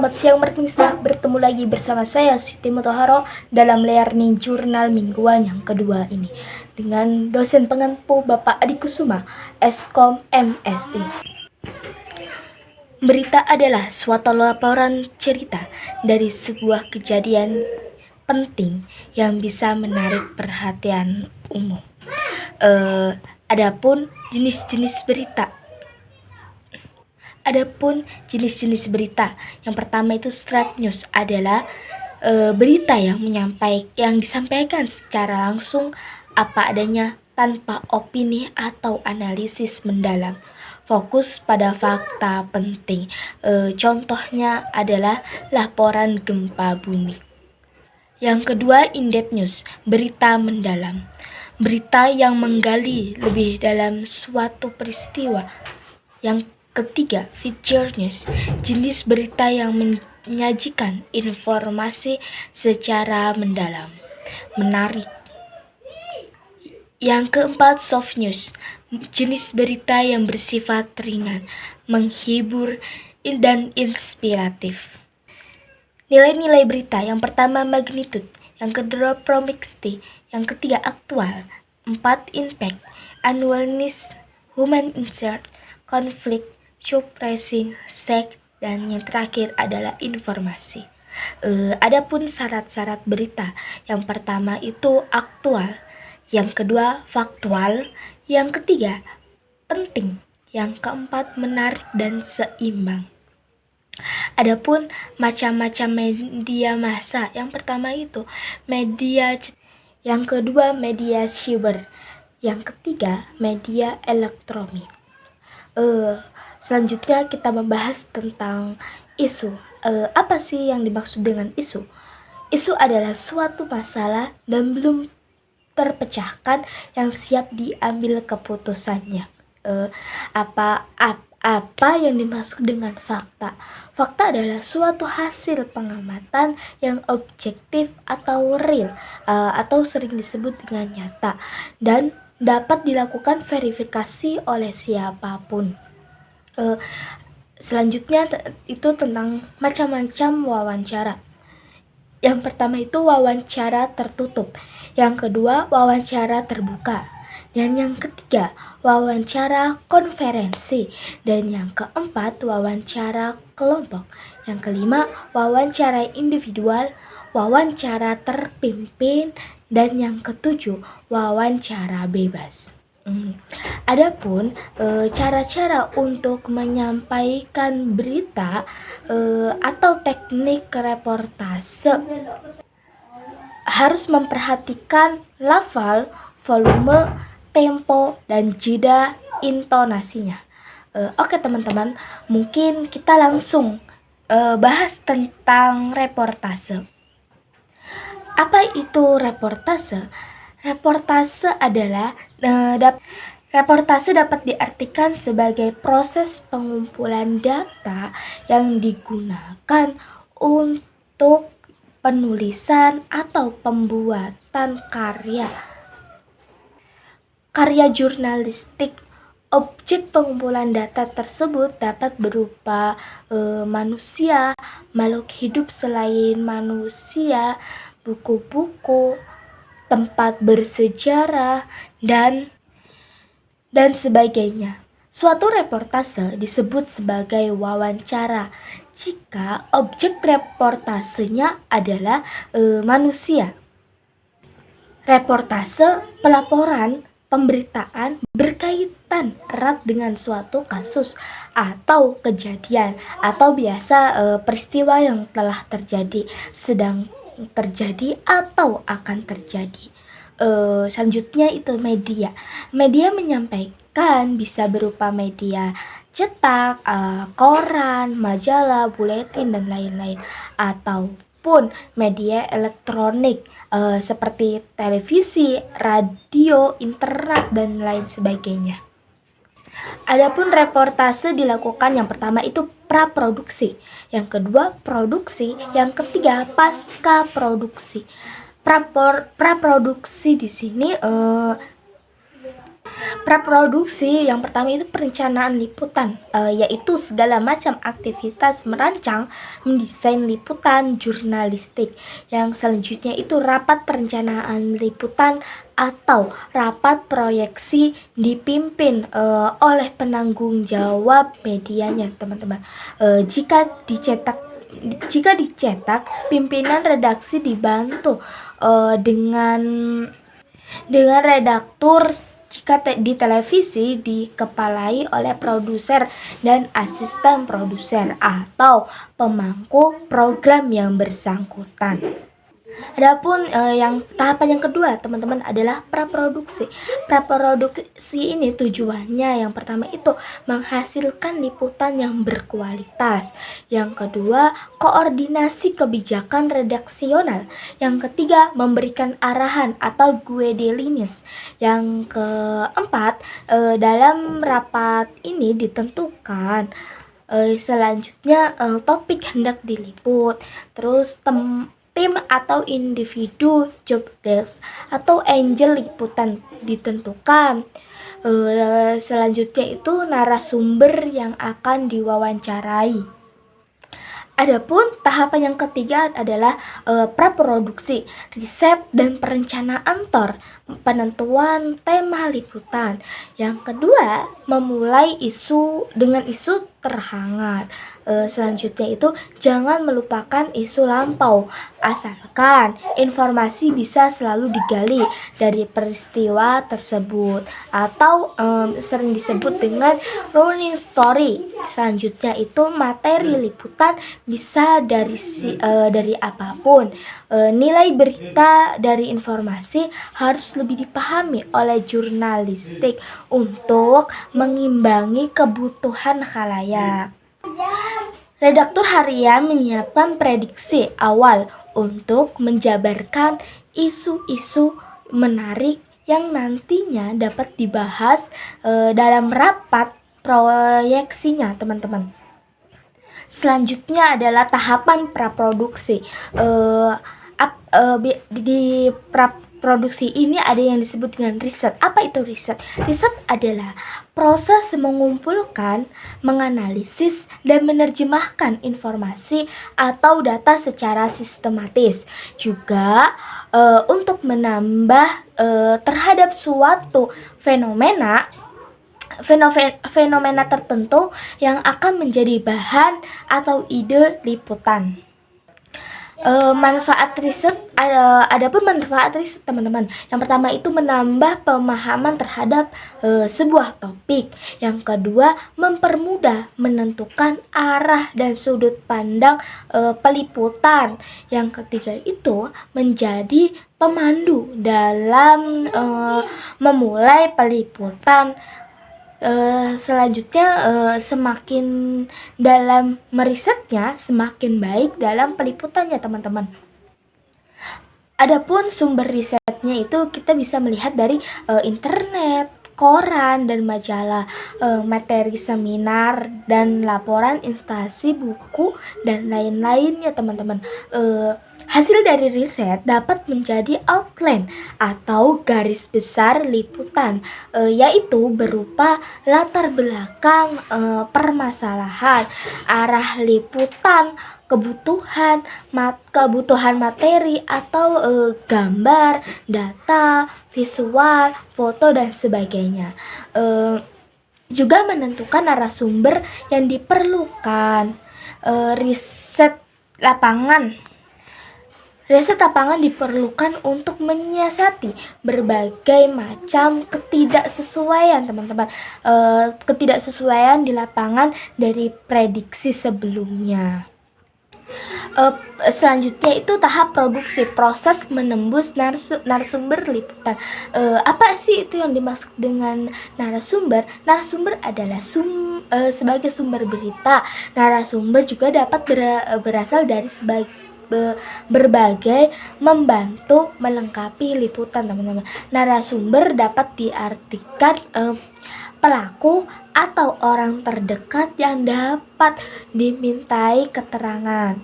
Selamat siang pemirsa, bertemu lagi bersama saya Siti Mutaharo dalam Learning Journal mingguan yang kedua ini dengan dosen pengampu Bapak Adi Kusuma, Eskom MSI. Berita adalah suatu laporan cerita dari sebuah kejadian penting yang bisa menarik perhatian umum. Adapun jenis-jenis berita, yang pertama itu straight news adalah berita yang disampaikan secara langsung apa adanya tanpa opini atau analisis mendalam. Fokus pada fakta penting. Contohnya adalah laporan gempa bumi. Yang kedua, in-depth news, berita mendalam. Berita yang menggali lebih dalam suatu peristiwa. Yang ketiga, feature news, jenis berita yang menyajikan informasi secara mendalam, menarik. Yang keempat, soft news, jenis berita yang bersifat ringan, menghibur, dan inspiratif. Nilai-nilai berita, yang pertama magnitude, yang kedua proximity, yang ketiga aktual, 4 impact, awareness, human insert, konflik, suppressing, seks, dan yang terakhir adalah informasi. Adapun syarat-syarat berita, yang pertama itu aktual, yang kedua faktual, yang ketiga penting, yang keempat menarik dan seimbang. Adapun macam-macam media massa, yang pertama itu media, yang kedua media cyber, yang ketiga media elektronik. Selanjutnya kita membahas tentang isu. Apa sih yang dimaksud dengan isu? Isu adalah suatu masalah dan belum terpecahkan yang siap diambil keputusannya. Apa yang dimaksud dengan fakta? Fakta adalah suatu hasil pengamatan yang objektif atau real, atau sering disebut dengan nyata, dan dapat dilakukan verifikasi oleh siapapun. Selanjutnya itu tentang macam-macam wawancara. Yang pertama itu wawancara tertutup, yang kedua wawancara terbuka, dan yang ketiga wawancara konferensi, dan yang keempat wawancara kelompok, yang kelima wawancara individual, wawancara terpimpin, dan yang ketujuh wawancara bebas. Adapun cara-cara untuk menyampaikan berita atau teknik reportase harus memperhatikan lafal, volume, tempo, dan jeda intonasinya. Oke teman-teman, mungkin kita langsung bahas tentang reportase. Apa itu reportase? Reportase dapat diartikan sebagai proses pengumpulan data yang digunakan untuk penulisan atau pembuatan karya jurnalistik. Objek pengumpulan data tersebut dapat berupa manusia, makhluk hidup selain manusia, buku-buku, tempat bersejarah, dan sebagainya. Suatu reportase disebut sebagai wawancara jika objek reportasenya adalah manusia. Reportase, pelaporan, pemberitaan berkaitan erat dengan suatu kasus atau kejadian atau biasa peristiwa yang telah terjadi, sedang terjadi atau akan terjadi. Selanjutnya itu media. Media menyampaikan bisa berupa media cetak, koran, majalah, buletin, dan lain-lain, ataupun media elektronik seperti televisi, radio, internet, dan lain sebagainya. Adapun reportase dilakukan yang pertama itu praproduksi, yang kedua produksi, yang ketiga pasca produksi. Praproduksi di sini Praproduksi yang pertama itu perencanaan liputan, yaitu segala macam aktivitas merancang, mendesain liputan jurnalistik. Yang selanjutnya itu rapat perencanaan liputan atau rapat proyeksi dipimpin oleh penanggung jawab medianya, teman-teman. Jika dicetak, pimpinan redaksi dibantu dengan redaktur. Jika di televisi dikepalai oleh produser dan asisten produser atau pemangku program yang bersangkutan. Adapun yang tahapan yang kedua, teman-teman, adalah praproduksi. Praproduksi ini tujuannya yang pertama itu menghasilkan liputan yang berkualitas. Yang kedua, koordinasi kebijakan redaksional. Yang ketiga, memberikan arahan atau guidelines. Yang keempat, dalam rapat ini ditentukan selanjutnya topik hendak diliput, terus tim atau individu job desk atau angel liputan ditentukan. Selanjutnya itu narasumber yang akan diwawancarai. Adapun tahapan yang ketiga adalah praproduksi, riset dan perencanaan penentuan tema liputan. Yang kedua, memulai dengan isu terhangat. Selanjutnya itu jangan melupakan isu lampau, asalkan informasi bisa selalu digali dari peristiwa tersebut atau sering disebut dengan running story. Selanjutnya itu materi liputan bisa dari apapun. Nilai berita dari informasi harus lebih dipahami oleh jurnalistik untuk mengimbangi kebutuhan khalayak. Redaktur harian menyiapkan prediksi awal untuk menjabarkan isu-isu menarik yang nantinya dapat dibahas dalam rapat proyeksinya, teman-teman. Selanjutnya adalah tahapan praproduksi. Di praproduksi ini ada yang disebut dengan riset. Apa itu riset? Riset adalah proses mengumpulkan, menganalisis, dan menerjemahkan informasi atau data secara sistematis. Juga untuk menambah terhadap suatu fenomena tertentu yang akan menjadi bahan atau ide liputan. Manfaat riset, adapun manfaat riset, teman-teman, yang pertama itu menambah pemahaman terhadap sebuah topik. Yang kedua, mempermudah menentukan arah dan sudut pandang peliputan. Yang ketiga itu menjadi pemandu dalam memulai peliputan. Selanjutnya semakin dalam merisetnya, semakin baik dalam peliputannya, teman-teman. Adapun sumber risetnya itu kita bisa melihat dari internet, koran dan majalah, materi seminar dan laporan instansi, buku dan lain-lainnya, teman-teman. Hasil dari riset dapat menjadi outline atau garis besar liputan, yaitu berupa latar belakang permasalahan, arah liputan, kebutuhan materi atau gambar, data, visual, foto dan sebagainya. Juga menentukan narasumber yang diperlukan. Riset lapangan diperlukan untuk menyiasati berbagai macam ketidaksesuaian, teman-teman. Ketidaksesuaian di lapangan dari prediksi sebelumnya. Selanjutnya itu tahap produksi, proses menembus narasumber liputan. Apa sih itu yang dimaksud dengan narasumber? Narasumber adalah sebagai sumber berita. Narasumber juga dapat berasal dari berbagai membantu melengkapi liputan, teman-teman. Narasumber dapat diartikan pelaku atau orang terdekat yang dapat dimintai keterangan.